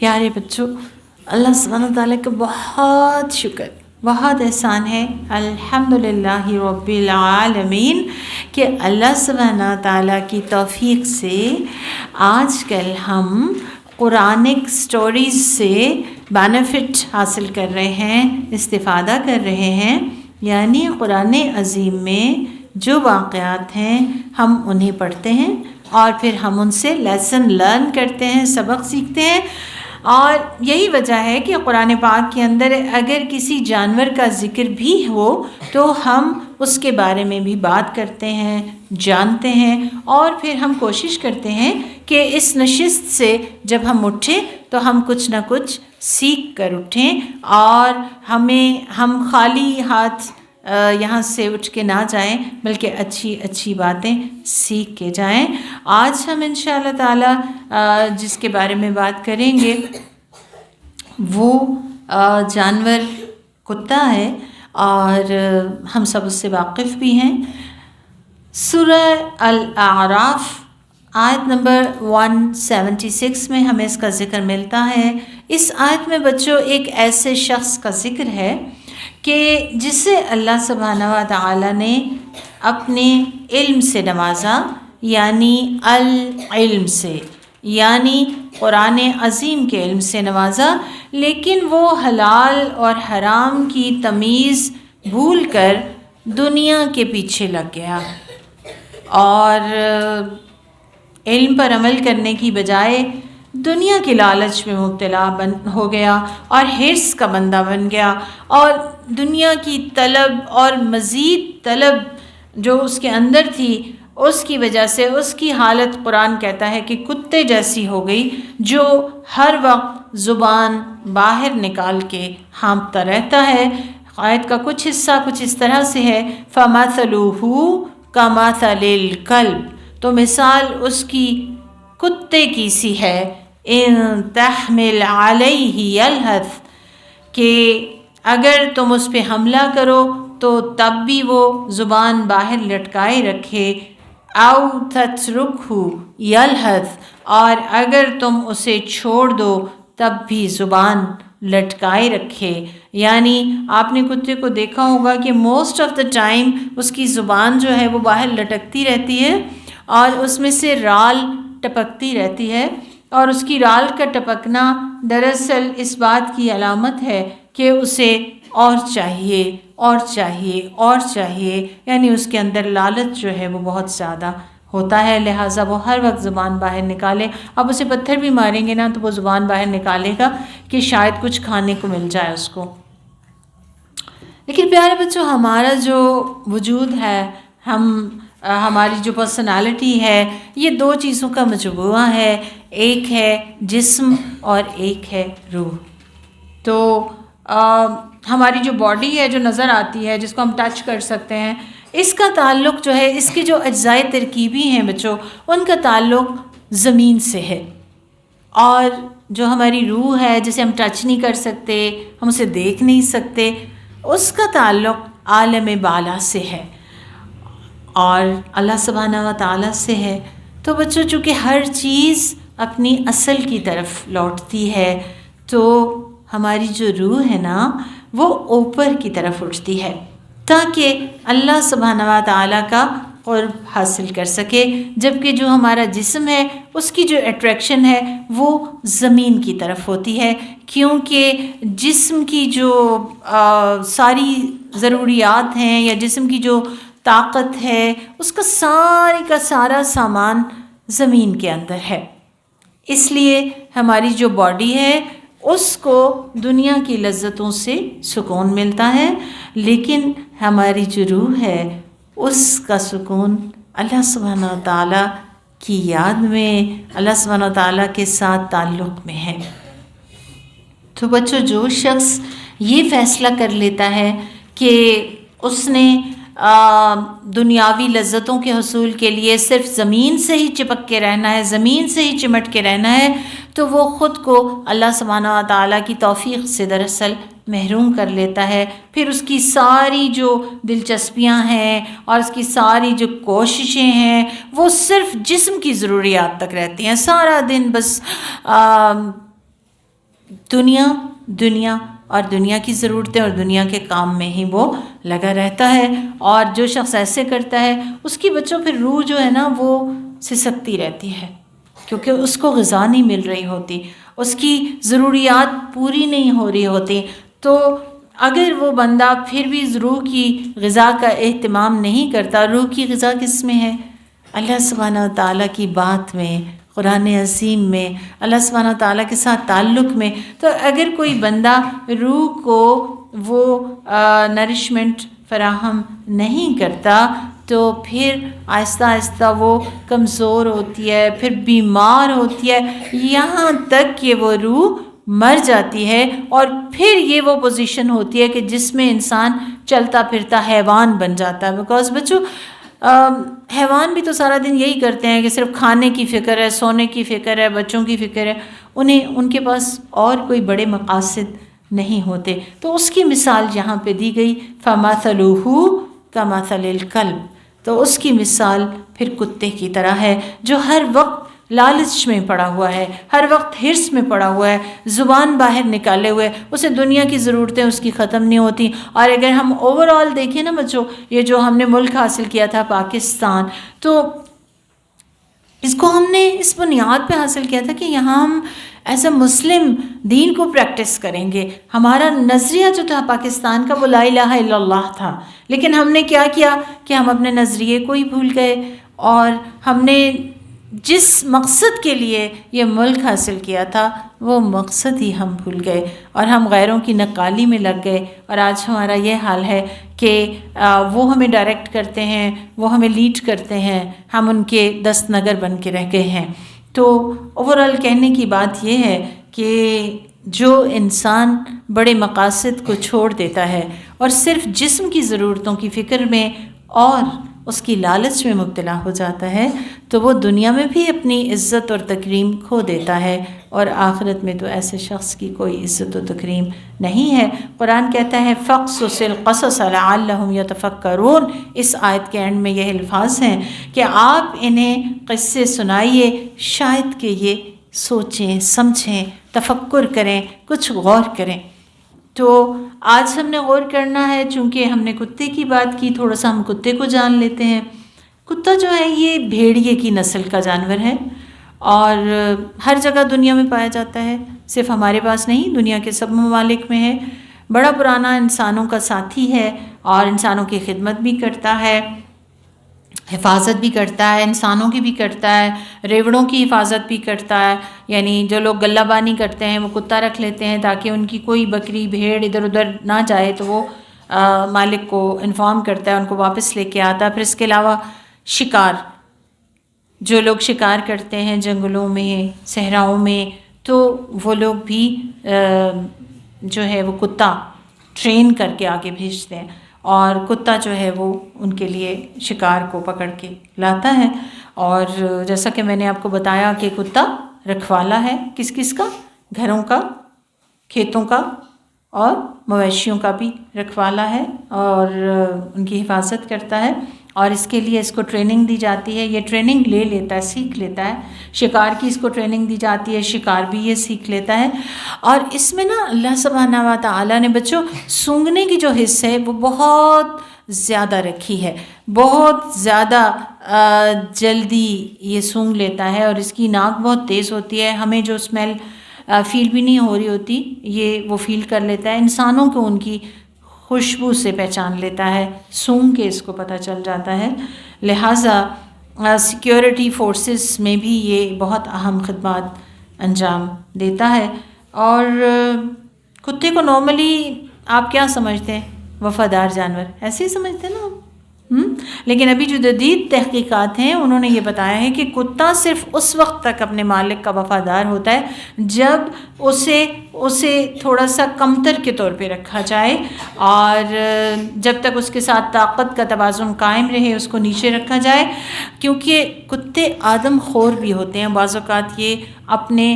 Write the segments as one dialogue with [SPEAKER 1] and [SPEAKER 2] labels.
[SPEAKER 1] پیارے بچوں، اللہ سبحانہ وتعالیٰ کا بہت شکر، بہت احسان ہے الحمدللہ رب العالمین کہ اللہ سبحانہ وتعالیٰ کی توفیق سے آج کل ہم قرآنک سٹوریز سے بینیفٹ حاصل کر رہے ہیں، استفادہ کر رہے ہیں. یعنی قرآن عظیم میں جو واقعات ہیں ہم انہیں پڑھتے ہیں اور پھر ہم ان سے لیسن لرن کرتے ہیں، سبق سیکھتے ہیں. اور یہی وجہ ہے کہ قرآن پاک کے اندر اگر کسی جانور کا ذکر بھی ہو تو ہم اس کے بارے میں بھی بات کرتے ہیں، جانتے ہیں، اور پھر ہم کوشش کرتے ہیں کہ اس نشست سے جب ہم اٹھیں تو ہم کچھ نہ کچھ سیکھ کر اٹھیں اور ہم خالی ہاتھ یہاں سے اٹھ کے نہ جائیں بلکہ اچھی اچھی باتیں سیکھ کے جائیں. آج ہم انشاءاللہ تعالی جس کے بارے میں بات کریں گے وہ جانور کتا ہے اور ہم سب اس سے واقف بھی ہیں. سورہ الاعراف آیت نمبر 176 میں ہمیں اس کا ذکر ملتا ہے. اس آیت میں بچوں ایک ایسے شخص کا ذکر ہے کہ جسے اللہ سبحانہ و تعالی نے اپنے علم سے نوازا، یعنی العلم سے، یعنی قرآن عظیم کے علم سے نوازا، لیکن وہ حلال اور حرام کی تمیز بھول کر دنیا کے پیچھے لگ گیا اور علم پر عمل کرنے کی بجائے دنیا کے لالچ میں مبتلا ہو گیا اور حرص کا بندہ بن گیا، اور دنیا کی طلب اور مزید طلب جو اس کے اندر تھی اس کی وجہ سے اس کی حالت قرآن کہتا ہے کہ کتے جیسی ہو گئی، جو ہر وقت زبان باہر نکال کے ہانپتا رہتا ہے. آیت کا کچھ حصہ کچھ اس طرح سے ہے، فَمَثَلُهُ كَمَثَلِ الْكَلْبِ، تو مثال اس کی کتے کی سی ہے، اِن تَحْمِلْ عَلَيْهِ يَلْهَثْ، کہ اگر تم اس پہ حملہ کرو تو تب بھی وہ زبان باہر لٹکائے رکھے، او تَتْرُكْهُ يَلْهَث، اور اگر تم اسے چھوڑ دو تب بھی زبان لٹکائے رکھے. یعنی آپ نے کتے کو دیکھا ہوگا کہ موسٹ آف دا ٹائم اس کی زبان جو ہے وہ باہر لٹکتی رہتی ہے اور اس میں سے رال ٹپکتی رہتی ہے، اور اس کی رال کا ٹپکنا دراصل اس بات کی علامت ہے کہ اسے اور چاہیے اور چاہیے اور چاہیے، یعنی اس کے اندر لالچ جو ہے وہ بہت زیادہ ہوتا ہے، لہٰذا وہ ہر وقت زبان باہر نکالے. اب اسے پتھر بھی ماریں گے نا تو وہ زبان باہر نکالے گا کہ شاید کچھ کھانے کو مل جائے اس کو. لیکن پیارے بچوں، ہمارا جو وجود ہے، ہماری جو پرسنالٹی ہے، یہ دو چیزوں کا مجموعہ ہے، ایک ہے جسم اور ایک ہے روح. تو ہماری جو باڈی ہے جو نظر آتی ہے، جس کو ہم ٹچ کر سکتے ہیں، اس کا تعلق جو ہے، اس کے جو اجزائے ترکیبی ہیں بچوں، ان کا تعلق زمین سے ہے. اور جو ہماری روح ہے جسے ہم ٹچ نہیں کر سکتے، ہم اسے دیکھ نہیں سکتے، اس کا تعلق عالم بالا سے ہے اور اللہ سبحانہ و تعالیٰ سے ہے. تو بچوں، چونکہ ہر چیز اپنی اصل کی طرف لوٹتی ہے، تو ہماری جو روح ہے نا وہ اوپر کی طرف اٹھتی ہے تاکہ اللہ سبحانہ و تعالیٰ کا قرب حاصل کر سکے، جبکہ جو ہمارا جسم ہے اس کی جو اٹریکشن ہے وہ زمین کی طرف ہوتی ہے، کیونکہ جسم کی جو ساری ضروریات ہیں یا جسم کی جو طاقت ہے اس کا سارا سامان زمین کے اندر ہے. اس لیے ہماری جو باڈی ہے اس کو دنیا کی لذتوں سے سکون ملتا ہے، لیکن ہماری جو روح ہے اس کا سکون اللہ سبحانہ و تعالیٰ کی یاد میں، اللہ سبحانہ و تعالیٰ کے ساتھ تعلق میں ہے. تو بچوں، جو شخص یہ فیصلہ کر لیتا ہے کہ اس نے دنیاوی لذتوں کے حصول کے لیے صرف زمین سے ہی چپک کے رہنا ہے، زمین سے ہی چمٹ کے رہنا ہے، تو وہ خود کو اللہ سبحانہ و تعالیٰ کی توفیق سے دراصل محروم کر لیتا ہے. پھر اس کی ساری جو دلچسپیاں ہیں اور اس کی ساری جو کوششیں ہیں وہ صرف جسم کی ضروریات تک رہتی ہیں. سارا دن بس دنیا اور دنیا کی ضرورتیں اور دنیا کے کام میں ہی وہ لگا رہتا ہے. اور جو شخص ایسے کرتا ہے اس کی بچوں پھر روح جو ہے نا وہ سسکتی رہتی ہے، کیونکہ اس کو غذا نہیں مل رہی ہوتی، اس کی ضروریات پوری نہیں ہو رہی ہوتی. تو اگر وہ بندہ پھر بھی روح کی غذا کا اہتمام نہیں کرتا، روح کی غذا کس میں ہے؟ اللہ سبحانہ و تعالیٰ کی بات میں، قرآن عظیم میں، اللہ سبحانہ و تعالیٰ کے ساتھ تعلق میں. تو اگر کوئی بندہ روح کو وہ نرشمنٹ فراہم نہیں کرتا تو پھر آہستہ آہستہ وہ کمزور ہوتی ہے، پھر بیمار ہوتی ہے، یہاں تک کہ وہ روح مر جاتی ہے. اور پھر یہ وہ پوزیشن ہوتی ہے کہ جس میں انسان چلتا پھرتا حیوان بن جاتا ہے. بیکاز بچوں حیوان بھی تو سارا دن یہی کرتے ہیں کہ صرف کھانے کی فکر ہے، سونے کی فکر ہے، بچوں کی فکر ہے، ان کے پاس اور کوئی بڑے مقاصد نہیں ہوتے. تو اس کی مثال یہاں پہ دی گئی، فَمَثَلُهُ كَمَثَلِ الْكَلْبِ. تو اس کی مثال پھر کتے کی طرح ہے جو ہر وقت لالچ میں پڑا ہوا ہے، ہر وقت حرص میں پڑا ہوا ہے، زبان باہر نکالے ہوئے، اسے دنیا کی ضرورتیں اس کی ختم نہیں ہوتی. اور اگر ہم اوورآل دیکھیں نا بچوں، یہ جو ہم نے ملک حاصل کیا تھا پاکستان، تو اس کو ہم نے اس بنیاد پہ حاصل کیا تھا کہ یہاں ہم ایز اے مسلم دین کو پریکٹس کریں گے. ہمارا نظریہ جو تھا پاکستان کا وہ لا الہ الا اللہ تھا، لیکن ہم نے کیا کیا کہ ہم اپنے نظریے کو ہی بھول گئے، اور ہم نے جس مقصد کے لیے یہ ملک حاصل کیا تھا وہ مقصد ہی ہم بھول گئے، اور ہم غیروں کی نقالی میں لگ گئے. اور آج ہمارا یہ حال ہے کہ وہ ہمیں ڈائریکٹ کرتے ہیں، وہ ہمیں لیڈ کرتے ہیں، ہم ان کے دست نگر بن کے رہ گئے ہیں. تو اوورآل کہنے کی بات یہ ہے کہ جو انسان بڑے مقاصد کو چھوڑ دیتا ہے اور صرف جسم کی ضرورتوں کی فکر میں اور اس کی لالچ میں مبتلا ہو جاتا ہے تو وہ دنیا میں بھی اپنی عزت اور تکریم کھو دیتا ہے، اور آخرت میں تو ایسے شخص کی کوئی عزت و تکریم نہیں ہے. قرآن کہتا ہے فَقْصُصِ الْقَصَصَ لَعَلَّهُمْ يَتَفَكَّرُونَ. اس آیت کے اینڈ میں یہ الفاظ ہیں کہ آپ انہیں قصے سنائیے شاید کہ یہ سوچیں، سمجھیں، تفکر کریں، کچھ غور کریں. تو آج ہم نے غور کرنا ہے، چونکہ ہم نے کتے کی بات کی، تھوڑا سا ہم کتے کو جان لیتے ہیں. کتا جو ہے یہ بھیڑیے کی نسل کا جانور ہے، اور ہر جگہ دنیا میں پایا جاتا ہے، صرف ہمارے پاس نہیں، دنیا کے سب ممالک میں ہے. بڑا پرانا انسانوں کا ساتھی ہے اور انسانوں کی خدمت بھی کرتا ہے، حفاظت بھی کرتا ہے، انسانوں کی بھی کرتا ہے، ریوڑوں کی حفاظت بھی کرتا ہے. یعنی جو لوگ غلہ بانی کرتے ہیں وہ کتا رکھ لیتے ہیں تاکہ ان کی کوئی بکری بھیڑ ادھر ادھر نہ جائے، تو وہ مالک کو انفارم کرتا ہے، ان کو واپس لے کے آتا ہے. پھر اس کے علاوہ شکار، جو لوگ شکار کرتے ہیں جنگلوں میں، صحراؤں میں، تو وہ لوگ بھی جو ہے وہ کتا ٹرین کر کے آگے بھیجتے ہیں، اور کتا جو ہے وہ ان کے لیے شکار کو پکڑ کے لاتا ہے. اور جیسا کہ میں نے آپ کو بتایا کہ کتا رکھوالا ہے، کس کس کا؟ گھروں کا، کھیتوں کا اور مویشیوں کا بھی رکھوالا ہے، اور ان کی حفاظت کرتا ہے. اور اس کے لیے اس کو ٹریننگ دی جاتی ہے، یہ ٹریننگ لے لیتا ہے، سیکھ لیتا ہے. شکار کی اس کو ٹریننگ دی جاتی ہے، شکار بھی یہ سیکھ لیتا ہے. اور اس میں نا اللہ سبحانہ و تعالیٰ نے بچوں سونگھنے کی جو حص ہے وہ بہت زیادہ رکھی ہے، بہت زیادہ جلدی یہ سونگھ لیتا ہے، اور اس کی ناک بہت تیز ہوتی ہے. ہمیں جو اسمیل فیل بھی نہیں ہو رہی ہوتی یہ وہ فیل کر لیتا ہے. انسانوں کو ان کی خوشبو سے پہچان لیتا ہے، سونگھ کے اس کو پتہ چل جاتا ہے. لہٰذا سیکیورٹی فورسز میں بھی یہ بہت اہم خدمات انجام دیتا ہے. اور کتے کو نارملی آپ کیا سمجھتے ہیں؟ وفادار جانور، ایسے ہی سمجھتے ہیں نا آپ. لیکن ابھی جو جدید تحقیقات ہیں انہوں نے یہ بتایا ہے کہ کتا صرف اس وقت تک اپنے مالک کا وفادار ہوتا ہے جب اسے تھوڑا سا کمتر کے طور پہ رکھا جائے، اور جب تک اس کے ساتھ طاقت کا توازن قائم رہے اس کو نیچے رکھا جائے. کیونکہ کتے آدم خور بھی ہوتے ہیں، بعض اوقات یہ اپنے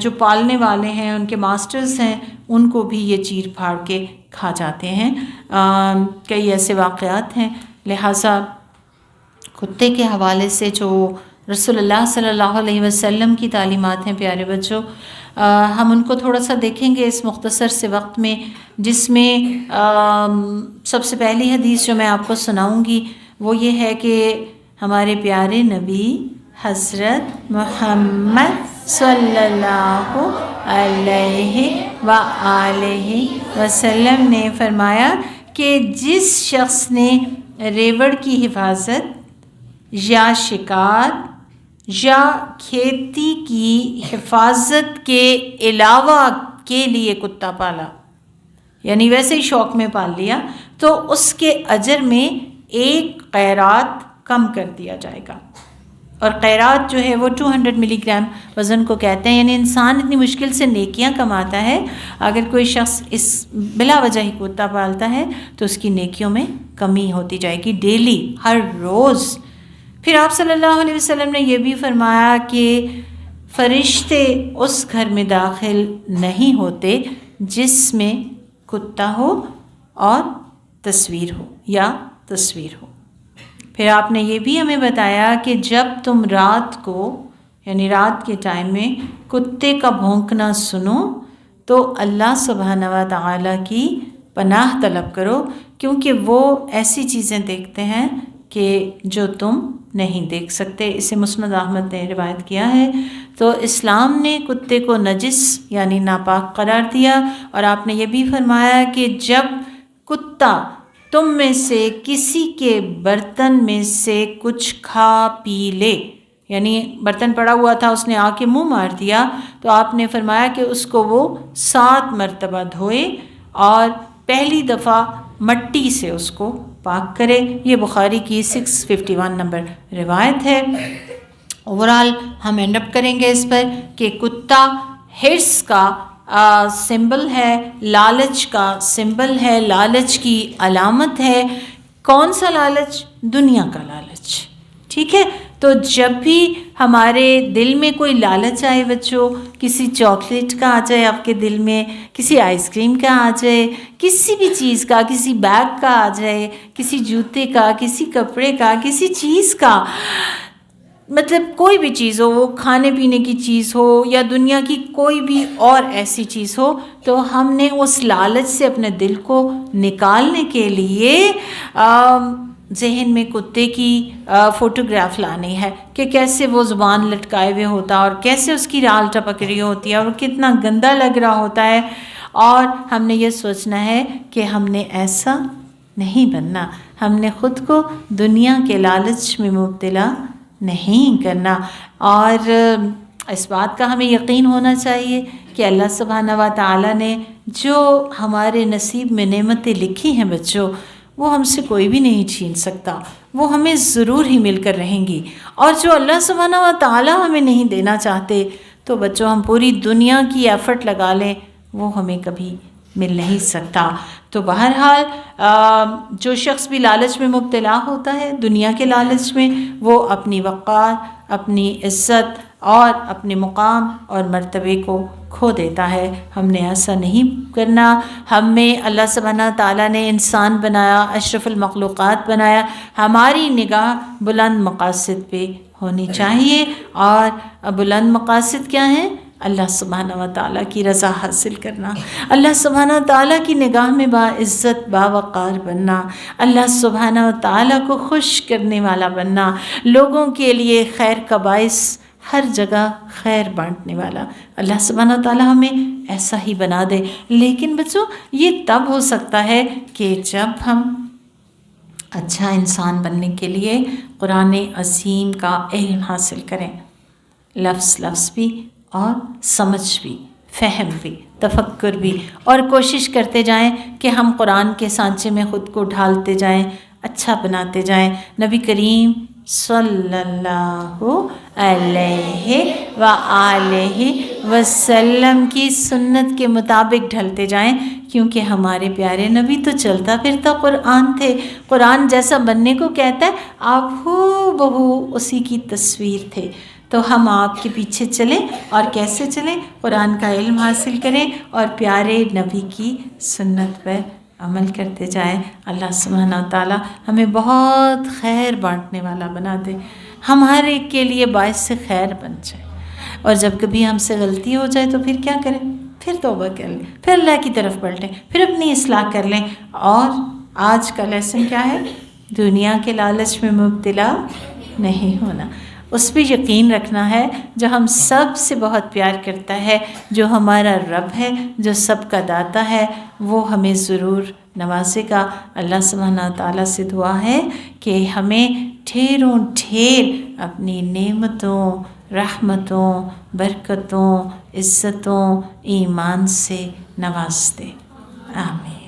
[SPEAKER 1] جو پالنے والے ہیں، ان کے ماسٹرز ہیں، ان کو بھی یہ چیر پھاڑ کے کھا جاتے ہیں. کئی ایسے واقعات ہیں. لہٰذا کتے کے حوالے سے جو رسول اللہ صلی اللہ علیہ وسلم کی تعلیمات ہیں پیارے بچوں. ہم ان کو تھوڑا سا دیکھیں گے اس مختصر سے وقت میں، جس میں سب سے پہلی حدیث جو میں آپ کو سناؤں گی وہ یہ ہے کہ ہمارے پیارے نبی حضرت محمد صلی اللہ علیہ وآلہ وسلم نے فرمایا کہ جس شخص نے ریوڑ کی حفاظت یا شکار یا کھیتی کی حفاظت کے علاوہ کے لیے کتا پالا، یعنی ویسے ہی شوق میں پال لیا، تو اس کے اجر میں 1 قیرات کم کر دیا جائے گا. اور قیرات جو ہے وہ 200 ملی گرام وزن کو کہتے ہیں. یعنی انسان اتنی مشکل سے نیکیاں کماتا ہے، اگر کوئی شخص اس بلا وجہ ہی کتا پالتا ہے تو اس کی نیکیوں میں کمی ہوتی جائے گی ڈیلی، ہر روز. پھر آپ صلی اللہ علیہ وسلم نے یہ بھی فرمایا کہ فرشتے اس گھر میں داخل نہیں ہوتے جس میں کتا ہو اور تصویر ہو یا تصویر ہو. پھر آپ نے یہ بھی ہمیں بتایا کہ جب تم رات کو یعنی رات کے ٹائم میں کتے کا بھونکنا سنو تو اللہ سبحانہ و تعالیٰ کی پناہ طلب کرو، کیونکہ وہ ایسی چیزیں دیکھتے ہیں کہ جو تم نہیں دیکھ سکتے. اسے مسند احمد نے روایت کیا ہے. تو اسلام نے کتے کو نجس یعنی ناپاک قرار دیا، اور آپ نے یہ بھی فرمایا کہ جب کتا تم میں سے کسی کے برتن میں سے کچھ کھا پی لے، یعنی برتن پڑا ہوا تھا اس نے آ کے منہ مار دیا، تو آپ نے فرمایا کہ اس کو وہ 7 مرتبہ دھوئے اور پہلی دفعہ مٹی سے اس کو پاک کرے. یہ بخاری کی 651 نمبر روایت ہے. اوورال ہم اینڈ اپ کریں گے اس پر کہ کتا حرص کا سمبل ہے، لالچ کا سمبل ہے، لالچ کی علامت ہے. کون سا لالچ؟ دنیا کا لالچ. ٹھیک ہے، تو جب بھی ہمارے دل میں کوئی لالچ آئے بچوں، کسی چاکلیٹ کا آ جائے آپ کے دل میں، کسی آئس کریم کا آ جائے، کسی بھی چیز کا، کسی بیگ کا آ جائے، کسی جوتے کا، کسی کپڑے کا، کسی چیز کا، مطلب کوئی بھی چیز ہو، وہ کھانے پینے کی چیز ہو یا دنیا کی کوئی بھی اور ایسی چیز ہو، تو ہم نے اس لالچ سے اپنے دل کو نکالنے کے لیے ذہن میں کتے کی فوٹوگراف لانی ہے کہ کیسے وہ زبان لٹکائے ہوئے ہوتا اور کیسے اس کی رال ٹپک رہی ہوتی ہے اور کتنا گندا لگ رہا ہوتا ہے. اور ہم نے یہ سوچنا ہے کہ ہم نے ایسا نہیں بننا، ہم نے خود کو دنیا کے لالچ میں مبتلا نہیں کرنا. اور اس بات کا ہمیں یقین ہونا چاہیے کہ اللہ سبحانہ و تعالیٰ نے جو ہمارے نصیب میں نعمتیں لکھی ہیں بچوں، وہ ہم سے کوئی بھی نہیں چھین سکتا، وہ ہمیں ضرور ہی مل کر رہیں گی. اور جو اللہ سبحانہ و تعالیٰ ہمیں نہیں دینا چاہتے تو بچوں ہم پوری دنیا کی ایفرٹ لگا لیں، وہ ہمیں کبھی مل نہیں سکتا. تو بہرحال جو شخص بھی لالچ میں مبتلا ہوتا ہے، دنیا کے لالچ میں، وہ اپنی وقار، اپنی عزت اور اپنے مقام اور مرتبے کو کھو دیتا ہے. ہم نے ایسا نہیں کرنا. ہمیں اللہ سبحانہ تعالیٰ نے انسان بنایا، اشرف المخلوقات بنایا، ہماری نگاہ بلند مقاصد پہ ہونی چاہیے. اور بلند مقاصد کیا ہیں؟ اللہ سبحانہ و تعالیٰ کی رضا حاصل کرنا، اللہ سبحانہ و تعالیٰ کی نگاہ میں باعزت باوقار بننا، اللہ سبحانہ و تعالیٰ کو خوش کرنے والا بننا، لوگوں کے لیے خیر کا باعث، ہر جگہ خیر بانٹنے والا. اللہ سبحانہ و تعالیٰ ہمیں ایسا ہی بنا دے. لیکن بچوں یہ تب ہو سکتا ہے کہ جب ہم اچھا انسان بننے کے لیے قرآن عظیم کا علم حاصل کریں، لفظ بھی اور سمجھ بھی، فہم بھی، تفکر بھی، اور کوشش کرتے جائیں کہ ہم قرآن کے سانچے میں خود کو ڈھالتے جائیں، اچھا بناتے جائیں، نبی کریم صلی اللہ علیہ وآلہ وسلم کی سنت کے مطابق ڈھلتے جائیں، کیونکہ ہمارے پیارے نبی تو چلتا پھرتا قرآن تھے. قرآن جیسا بننے کو کہتا ہے، آپ ہو بہو اسی کی تصویر تھے. تو ہم آپ کے پیچھے چلیں، اور کیسے چلیں؟ قرآن کا علم حاصل کریں اور پیارے نبی کی سنت پر عمل کرتے جائیں. اللہ سبحانہ و تعالیٰ ہمیں بہت خیر بانٹنے والا بنا دے. ہمارے کے لیے باعث خیر بن جائے. اور جب کبھی ہم سے غلطی ہو جائے تو پھر کیا کریں؟ پھر توبہ کر لیں، پھر اللہ کی طرف پلٹیں، پھر اپنی اصلاح کر لیں. اور آج کا لیسن کیا ہے؟ دنیا کے لالچ میں مبتلا نہیں ہونا. اس پہ یقین رکھنا ہے جو ہم سب سے بہت پیار کرتا ہے، جو ہمارا رب ہے، جو سب کا داتا ہے، وہ ہمیں ضرور نوازے گا. اللہ سبحانہ تعالیٰ سے دعا ہے کہ ہمیں ڈھیروں ڈھیر اپنی نعمتوں، رحمتوں، برکتوں، عزتوں، ایمان سے نواز دے. آمین.